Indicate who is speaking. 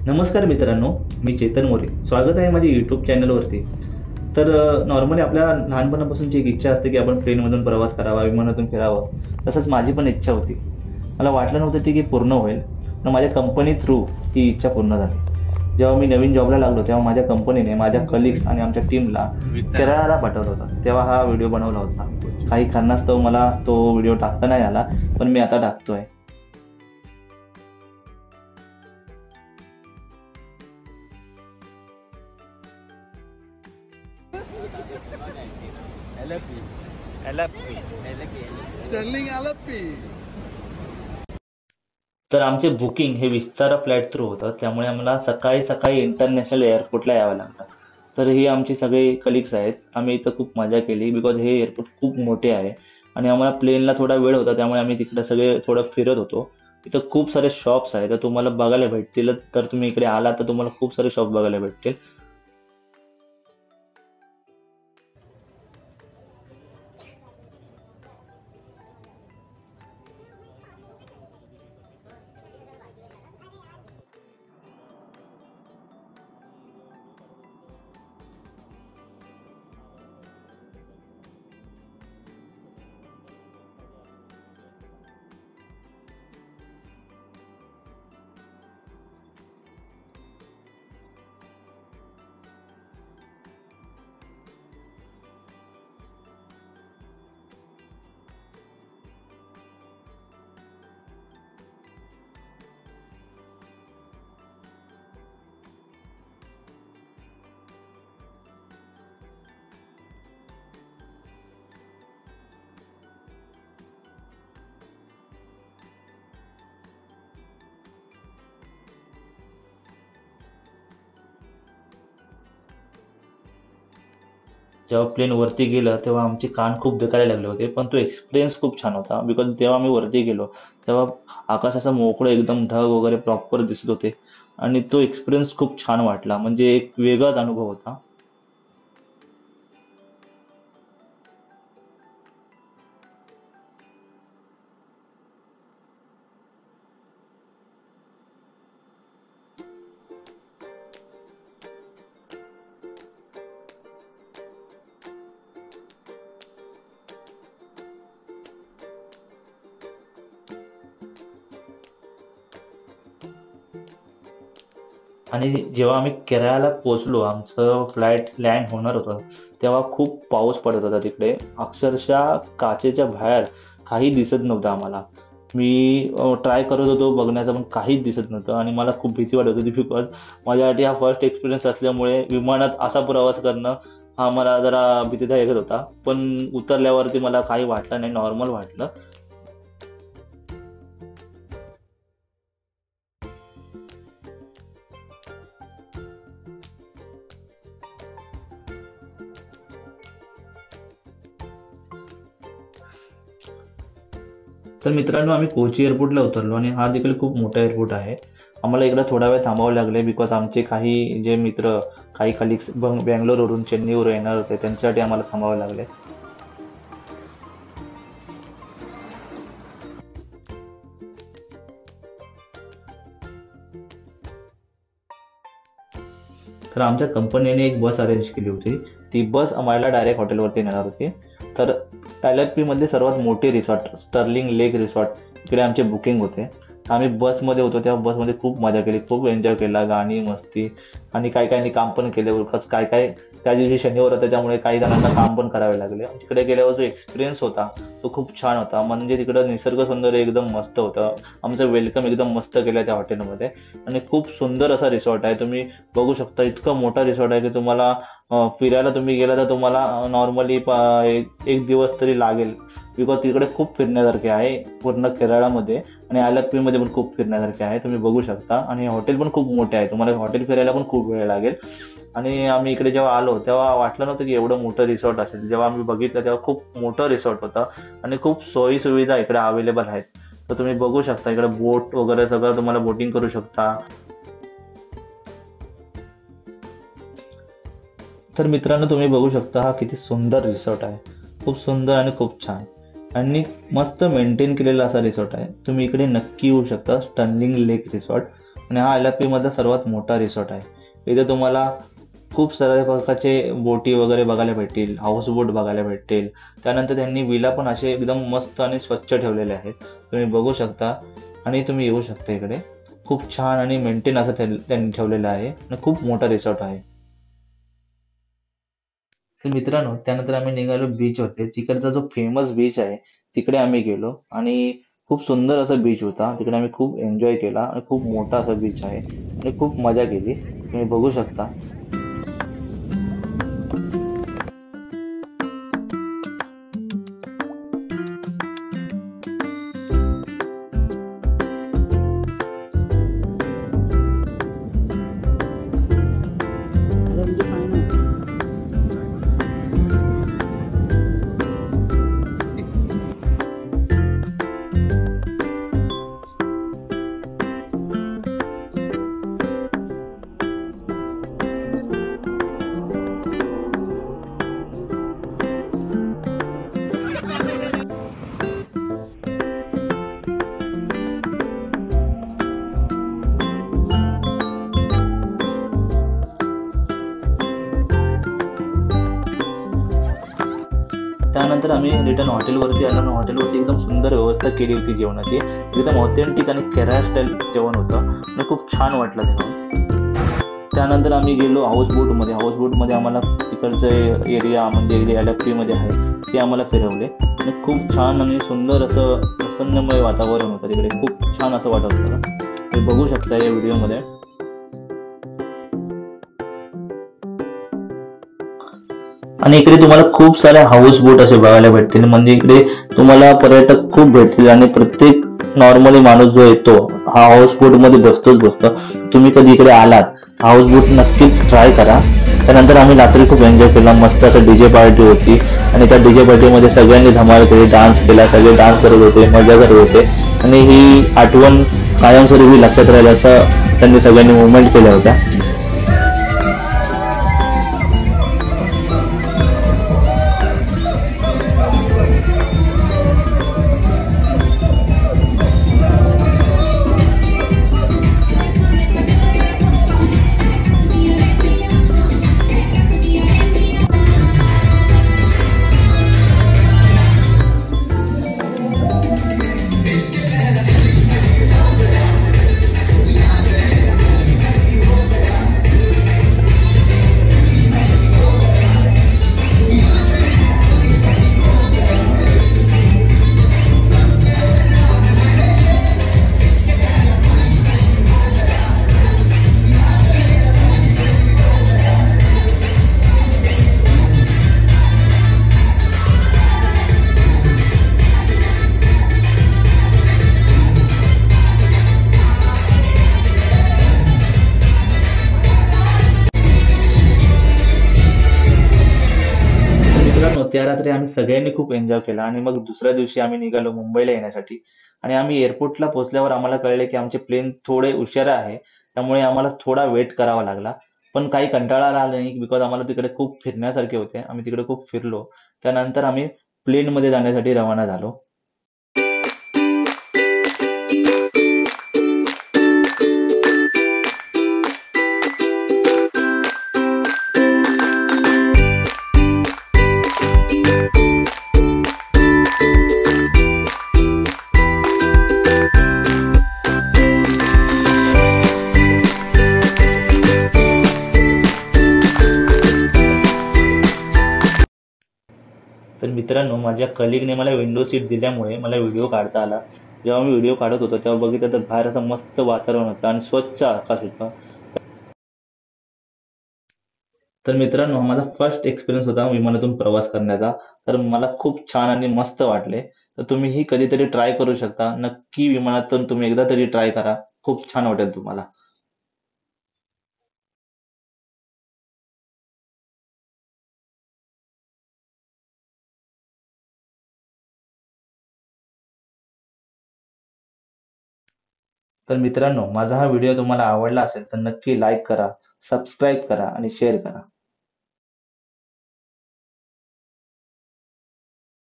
Speaker 1: नमस्कार मित्रांनो, मी चेतन मोरे. स्वागत आहे माझ्या यूट्यूब चॅनलवरती. तर नॉर्मली आपल्या लहानपणापासूनची एक इच्छा असते की आपण ट्रेनमधून प्रवास करावा, विमानातून फिरावं. तसंच माझी पण इच्छा होती. मला वाटलं नव्हतं ती की पूर्ण होईल, पण माझ्या कंपनी थ्रू ही इच्छा पूर्ण झाली. जेव्हा मी नवीन जॉबला लागलो तेव्हा माझ्या कंपनीने माझ्या कलिग्स आणि आमच्या टीमला केरळला पाठवलं होतं. तेव्हा हा व्हिडिओ बनवला होता. काही कारणास्तव मला तो व्हिडिओ टाकता नाही आला, पण मी आता टाकतोय. तर आमचे बुकिंग हे विस्तारा फ्लाईट थ्रू होतं, त्यामुळे आम्हाला सकाळी सकाळी इंटरनॅशनल एअरपोर्टला यावं लागलं. तर ही आमची सगळे कलिग्स आहेत. आम्ही इथं खूप मजा केली बिकॉज हे एअरपोर्ट खूप मोठे आहे आणि आम्हाला प्लेनला थोडा वेळ होता, त्यामुळे आम्ही तिकडे सगळे थोडं फिरत होतो. इथं खूप सारे शॉप्स आहेत, तर तुम्हाला बघायला भेटतील. तर तुम्ही इकडे आला तर तुम्हाला खूप सारे शॉप बघायला भेटतील. जेव्हा प्लेन वरती गेलं तेव्हा आमचे कान खूप दुखायला लागले होते, पण तो एक्सपिरियन्स खूप छान होता. बिकॉज जेव्हा आम्ही वरती गेलो तेव्हा आकाश असं मोकळं एकदम ढग वगैरे प्रॉपर दिसत होते आणि तो एक्सपिरियन्स खूप छान वाटला. म्हणजे एक वेगळाच अनुभव होता. आणि जेव्हा आम्ही केरळला पोहोचलो, आमचं फ्लाईट लँड होणार होतं, तेव्हा खूप पाऊस पडत होता तिकडे. अक्षरशः काचेच्या बाहेर काही दिसत नव्हतं आम्हाला. मी ट्राय करत होतो बघण्याचं, पण काहीच दिसत नव्हतं आणि मला खूप भीती वाटत होती. बिकॉज माझ्यासाठी हा फर्स्ट एक्सपिरियन्स असल्यामुळे विमानात असा प्रवास करणं हा मला जरा भीतीदायक होता. पण उतरल्यावरती मला काही वाटलं नाही, नॉर्मल वाटलं. तर मित्रांनो, आम्ही कोची एअरपोर्टला उतरलो आणि हा देखील खूप मोठा एअरपोर्ट आहे. आम्हाला इकडे थोडा वेळ थांबावं लागले बिकॉज आमचे काही जे मित्र, काही कलिग्स बँगलोरवरून, चेन्नईवरून येणार होते, त्यांच्यासाठी आम्हाला थांबावं लागले. तर आमच्या कंपनीने एक बस अरेंज केली होती. ती बस आम्हाला डायरेक्ट हॉटेलवरती नेणार होती. तर मध्ये सर्वात मोठे रिसॉर्ट स्टर्लिंग लेक रिसॉर्ट इकडे आमचे बुकिंग होते. आम्ही बसमध्ये होतो तेव्हा बसमध्ये खूप मजा केली, खूप एन्जॉय केला, गाणी मस्ती आणि काही काहींनी काम पण केले. उगाच काय काय त्या दिवशी शनिवार होता त्यामुळे काही जणांना काम पण करावे लागले. तिकडे गेल्यावर जो एक्सपिरियन्स होता तो खूप छान होता. म्हणजे तिकडं निसर्ग सौंदर्य एकदम मस्त होतं. आमचं वेलकम एकदम मस्त केलं त्या हॉटेलमध्ये आणि खूप सुंदर असा रिसॉर्ट आहे. तुम्ही बघू शकता, इतका मोठा रिसॉर्ट आहे की तुम्हाला फिरायला तुम्ही गेला तर तुम्हाला नॉर्मली एक दिवस तरी लागेल. बिकॉज तिकडे खूप फिरण्यासारखे आहे पूर्ण केरळामध्ये आणि आलप्पीमध्ये पण खूप फिरण्यासारखे आहे. तुम्ही बघू शकता आणि हॉटेल पण खूप मोठे आहे. तुम्हाला हॉटेल फिरायला पण खूप वेळ लागेल. आणि आम्ही इकडे जेव्हा आलो तेव्हा वाटलं नव्हतं की एवढं मोठं रिसॉर्ट असेल. जेव्हा आम्ही बघितलं तेव्हा खूप मोठं रिसॉर्ट होतं आणि खूप सोयी सुविधा इकडे अवेलेबल आहेत. तर तुम्ही बघू शकता इकडे बोट वगैरे सगळं तुम्हाला बोटिंग करू शकता. तर मित्रांनो, तुम्ही बघू शकता हा किती सुंदर रिसॉर्ट आहे. खूप सुंदर आणि खूप छान आणि मस्त मेंटेन केलेला असा रिसॉर्ट आहे. तुम्ही इकडे नक्की येऊ शकता, स्टर्लिंग लेक रिसॉर्ट. आणि हा LFP मधला सर्वात मोठा रिसॉर्ट आहे। इथे तुम्हाला खूप साऱ्या प्रकारचे बोटी वगैरे बघायला भेटतील, हाऊस बोट बघायला भेटतील। त्यानंतर त्यांनी विला पण असे एकदम मस्त आणि स्वच्छ ठेवलेले आहेत, तुम्ही बघू शकता आणि तुम्ही येऊ शकता इकडे। खूप छान आणि मेंटेन असं त्यांनी ठेवलेलं आहे आणि खूप मोठा रिसॉर्ट आहे। तर मित्रांनो, त्यानंतर आम्ही निघालो बीच वरती। तिकडचा जो फेमस बीच आहे तिकडे आम्ही गेलो आणि खूप सुंदर असा बीच होता। तिकडे आम्ही खूप एन्जॉय केला आणि खूप मोठा असा बीच आहे आणि खूप मजा केली, तुम्ही बघू शकता। त्यानंतर आम्ही रिटर्न हॉटेलवरती आलो आणि हॉटेलवरती एकदम सुंदर व्यवस्था केली होती जेवणाची। एकदम ऑथेंटिक आणि केरळ स्टाईल जेवण होतं आणि खूप छान वाटलं तेव्हा। त्यानंतर आम्ही गेलो हाऊस बोटमध्ये आम्हाला तिकडचे एरिया म्हणजे जे LFP मध्ये आहे ते आम्हाला फिरवले आणि खूप छान आणि सुंदर असं प्रसन्नमय वातावरण होतं तिकडे, खूप छान असं वाटत होतं, तुम्ही बघू शकता या व्हिडिओमध्ये। आणि इकडे तुम्हाला खूप सारे हाऊस बोट असे बघायला भेटतील, म्हणजे इकडे तुम्हाला पर्यटक खूप भेटतील आणि प्रत्येक नॉर्मली माणूस जो येतो हा हाऊस बोट मध्ये बसतो। तुम्ही कधी इकडे आलात हाऊस बोट नक्कीच ट्राय करा। त्यानंतर आम्ही रात्री खूप एन्जॉय केला, मस्त असं DJ पार्टी होती आणि त्या DJ पार्टीमध्ये सगळ्यांनी धमाल केली, डान्स केला, सगळे डान्स करत होते, मजा करत होते आणि ही आठवण कायमस्वरूपी लक्षात राहील असं त्यांनी सगळ्यांनी मुवमेंट केल्या होत्या। त्या रात्री आम्ही सगळ्यांनी खूप एन्जॉय केला आणि मग दुसऱ्या दिवशी आम्ही निघालो मुंबईला येण्यासाठी। आणि आम्ही एअरपोर्टला पोहोचल्यावर आम्हाला कळले की आमचे प्लेन थोडे उशिरा आहे, त्यामुळे आम्हाला थोडा वेट करावा लागला। पण काही कंटाळा आला नाही, बिकॉज आम्हाला तिकडे खूप फिरण्यासारखे होते, आम्ही तिकडे खूप फिरलो। त्यानंतर आम्ही प्लेन मध्ये जाण्यासाठी रवाना झालो। तर मित्रांनो, माझ्या कलिगने मला विंडो सीट दिल्यामुळे मला व्हिडिओ काढता आला। जेव्हा मी व्हिडिओ काढत होतो तेव्हा बघितलं तर बाहेर असं मस्त वातावरण होतं आणि स्वच्छ आकाश होतं। तर मित्रांनो, हा माझा फर्स्ट एक्सपिरियन्स होता विमानातून प्रवास करण्याचा, तर मला खूप छान आणि मस्त वाटले। तर तुम्हीही कधीतरी ट्राय करू शकता, नक्की विमानातून तुम्ही एकदा तरी ट्राय करा, खूप छान वाटेल तुम्हाला। तर मित्रांनो, माझा हा व्हिडिओ तुम्हाला आवडला असेल तर नक्की लाईक करा, सबस्क्राईब करा आणि शेअर करा।